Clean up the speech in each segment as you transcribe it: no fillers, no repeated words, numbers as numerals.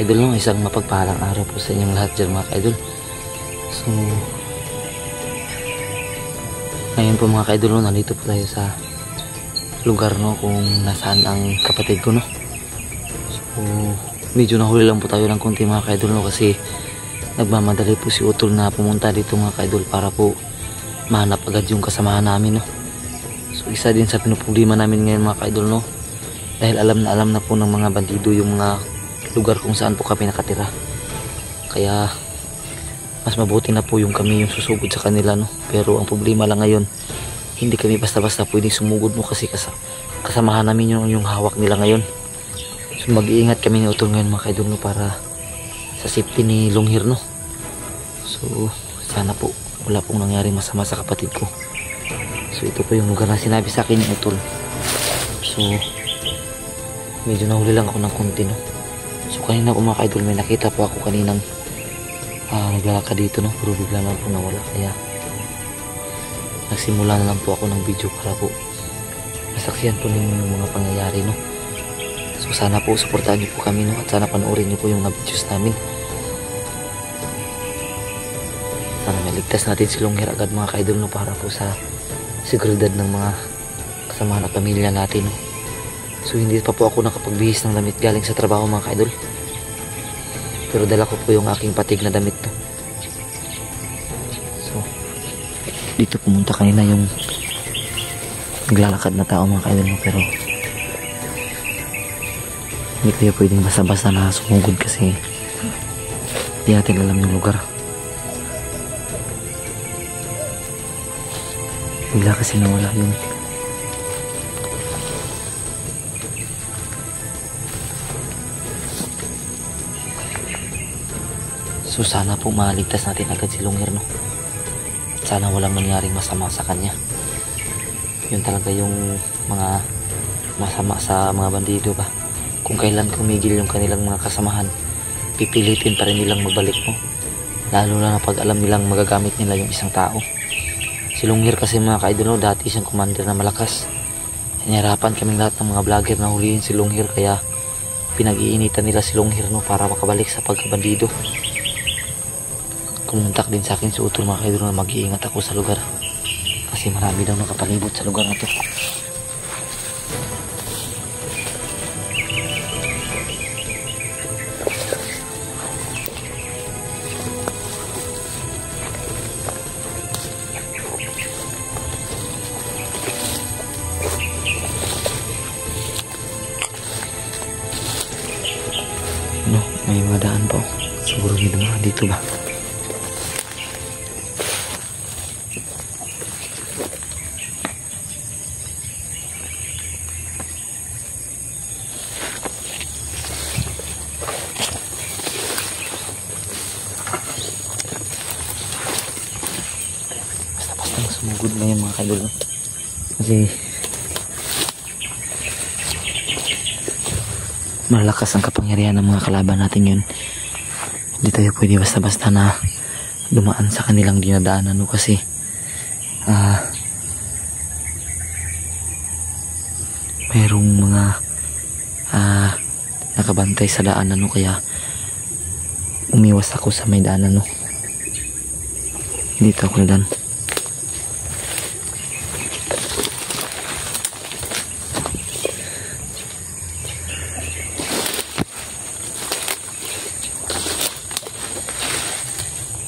ka-idol, no? Isang mapagpalang araw po sa inyong lahat dyan mga ka-idol. So ngayon po mga ka-idol, no, nandito po tayo sa lugar, no, kung nasaan ang kapatid ko, no. So medyo nahuli lang po tayo ng konti mga ka-idol, no, kasi nagmamadali po si Utol na pumunta dito mga ka-idol para po mahanap agad yung kasamahan namin, no. So isa din sa pinuproblema namin ngayon mga ka-idol, no, dahil alam na po ng mga bandido yung mga lugar kung saan po kami nakatira. Kaya mas mabuti na po yung kami yung susugod sa kanila, no. Pero ang problema lang ngayon, hindi kami basta-basta pwedeng sumugod, no, kasi kasamahan namin yung hawak nila ngayon. So mag-iingat kami ni Utol ngayon mga ka-idol, no, para sa safety ni Longhir, no. So sana po wala pong nangyari masama sa kapatid ko. So ito po yung lugar na sinabi sa akin ni Utol. So medyo nahuli lang ako ng konti, no. So kanina po mga ka-idol, may nakita po ako kaninang naglalakad dito, no, pero bigla na po nawala. Kaya nagsimula na lang po ako ng video para po masaksihan po ninyo yung mga pangyayari, no. So sana po suportahan niyo po kami, no, at sana panoorin niyo po yung videos namin. Sana maligtas natin si Longhir agad mga ka-idol, no, para po sa seguridad ng mga kasamahan at pamilya natin, no. So hindi pa po ako nakapagbihis ng damit galing sa trabaho mga ka-idol, pero dala ko po yung aking patig na damit, no. So dito pumunta kanina yung naglalakad na tao mga ka-idol, no, pero hindi kayo pwedeng basta-basta na sumugod kasi hindi natin alam yung lugar. Bigla kasi nawala yung so sana po maligtas natin agad si Longhir, no. Sana walang nangyaring masama sa kanya. Yun talaga yung mga masama sa mga bandido ba. Kung kailan kumigil yung kanilang mga kasamahan, pipilitin pa rin nilang magbalik, no. Lalo na pag alam nilang magagamit nila yung isang tao. Si Longhir kasi mga ka-idol, no, dati siyang commander na malakas. Inihirapan kaming lahat ng mga vlogger na huliin si Longhir, kaya pinag-iinitan nila si Longhir, no, para makabalik sa pagkabandido. Kumuntak din sa akin si Utol mga ka-idol na mag-iingat ako sa lugar kasi marami daw nakapalibot sa lugar na to. Ano, may mga daan po. Siguro may dumaan dito ba? Sumugod na yung mga ka-idol, no? Kasi malakas ang kapangyarihan ng mga kalaban natin yun. Hindi tayo pwede basta-basta na dumaan sa kanilang dinadaanan, no? Kasi mayroong mga nakabantay sa daanan, no? Kaya umiwas ako sa may daanan, no? Dito ako na dan.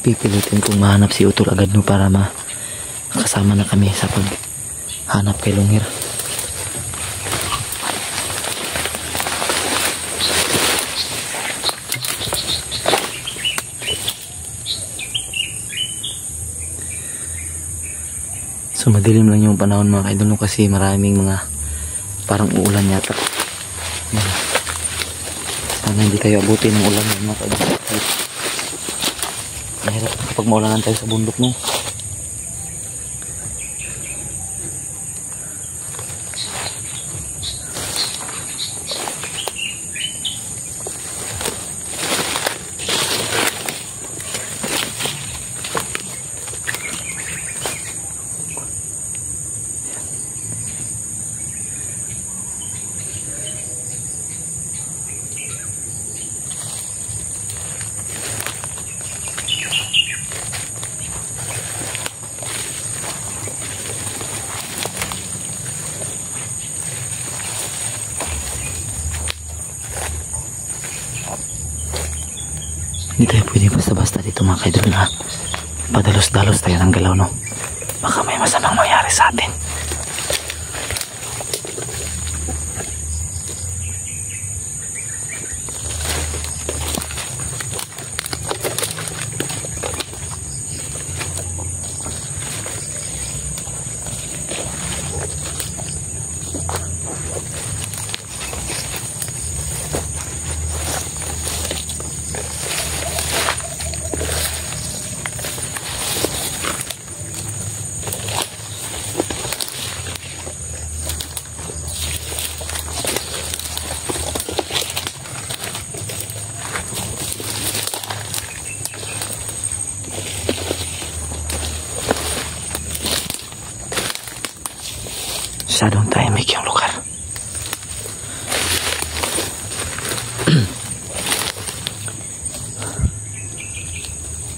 Pipilitin kong mahanap si Utol agad, no, para makasama na kami sa paghanap kay Longhir. So madilim lang yung panahon mga ka-idol, no, kasi maraming mga parang uulan yata. Sana hindi tayo abutin ng ulan mga ka-idol. Mahirap kapag maulanan tayo sa bundok, no. Hindi tayo pwede basta-basta dito mga kaidol na padalos-dalos tayo ng galaw, no? Baka may masamang mangyari sa atin. Masyadong tahimik yung lugar.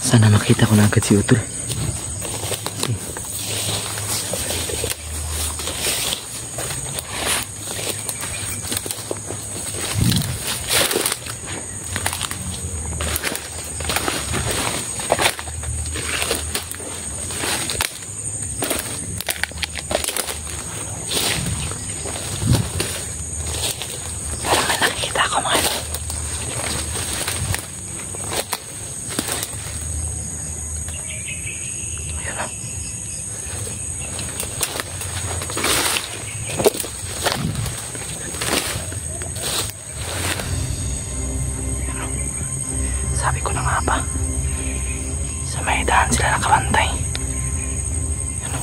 Sana makita ko na agad si Utol. Sabi ko na nga ba, sa may daan sila nakabantay. Ano?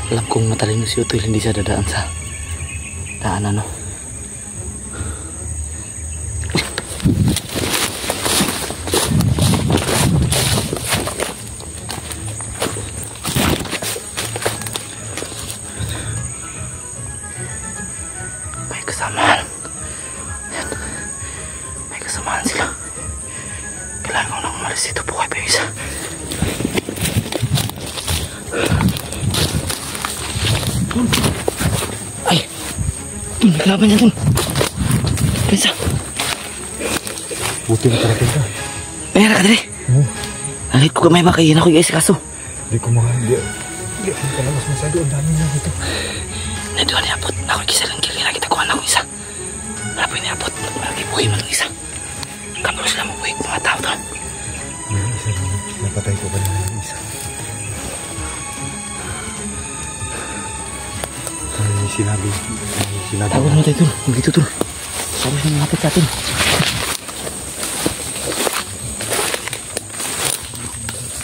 Alam kong matalino si Utol, hindi siya dadaan sa daanan, no? May kasamaan. Ayan. May kasamaan sila. Kailangan ko nang umalis dito po kay Pemisa. Ay! Tol, naglaban yan, Tol. Pensa. Buti na talaga ka. Mayroon ka dali. Oo. Nangit ko gamay ba kayo na ko guys kaso. Hindi ko mga hindi. Hindi ako kalabas masyado. Ang dami na dito. Nandoon niabot. Ako yung isa lang kili na kita kuha na ko isa. Wala po yung niabot. Malagi buhay man ang isa. Kapag sila mabuhay ko mga tao doon. May isa na. Napatay ko ba na yung isa? May sinabi. Tawag mo tayo Tol. Huwag dito Tol. Sabi siya malapit sa atin.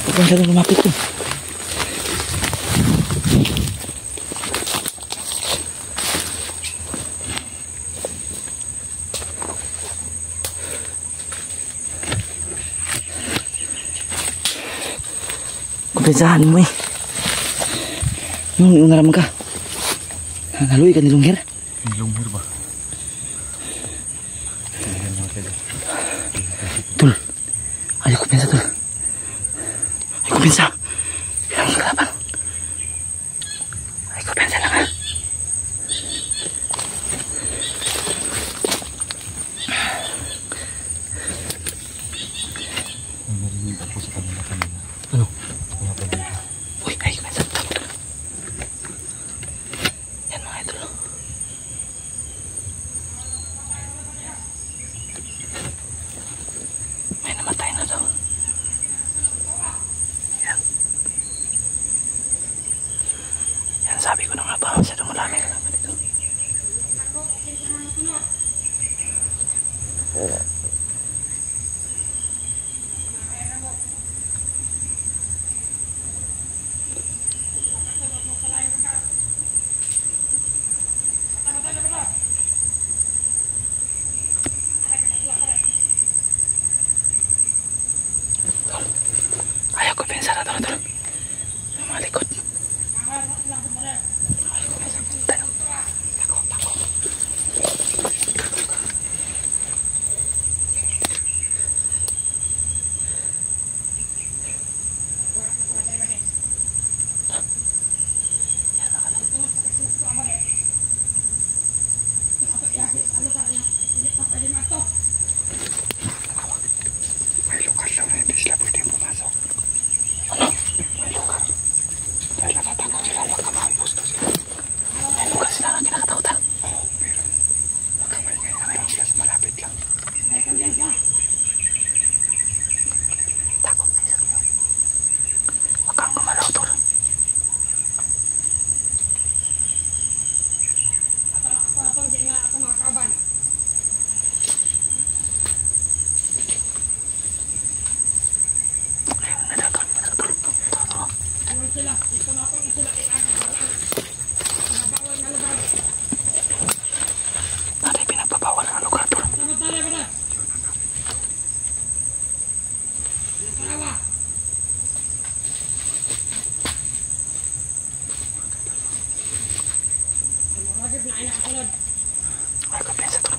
Huwag lang siya lang lumapit Tol. Kumpensahan mo eh. Nung naramang ka. Naluwi ka nilunggir? Nilunggir ba? Tol. Ayaw kumpensa Tol. Ayaw kumpensa. Bilang yung kalaban. Ayaw kumpensa lang ha. Narinig ako sa kanila kanina. Ano? Mga pabila. Uy, ayaw kumpensa Tol. Yan mga idol. May namatay na daw. Yan. Yan sabi ko na nga ba, masyadong malami ka naman dito. Tol, ayaw ko pensa na Tol. May mga likod. Ayaw ko pensa. Tayo. Tako. Yan na ka lang. May lugar daw na hindi sila pwede pumasok. Ano? May lugar. Dahil nakatakot sila. Baka maambos na sila. May lugar sila na kinakatakutan. Oo, meron. Baka may ngayon sila sa malapit lang. Takot na isa kayo. Huwag kang gumalaw Tol. Ayun, nadagol. Tol. Nanay pinagpapawal ng lugar Tol. Ay, kumpensa Tol.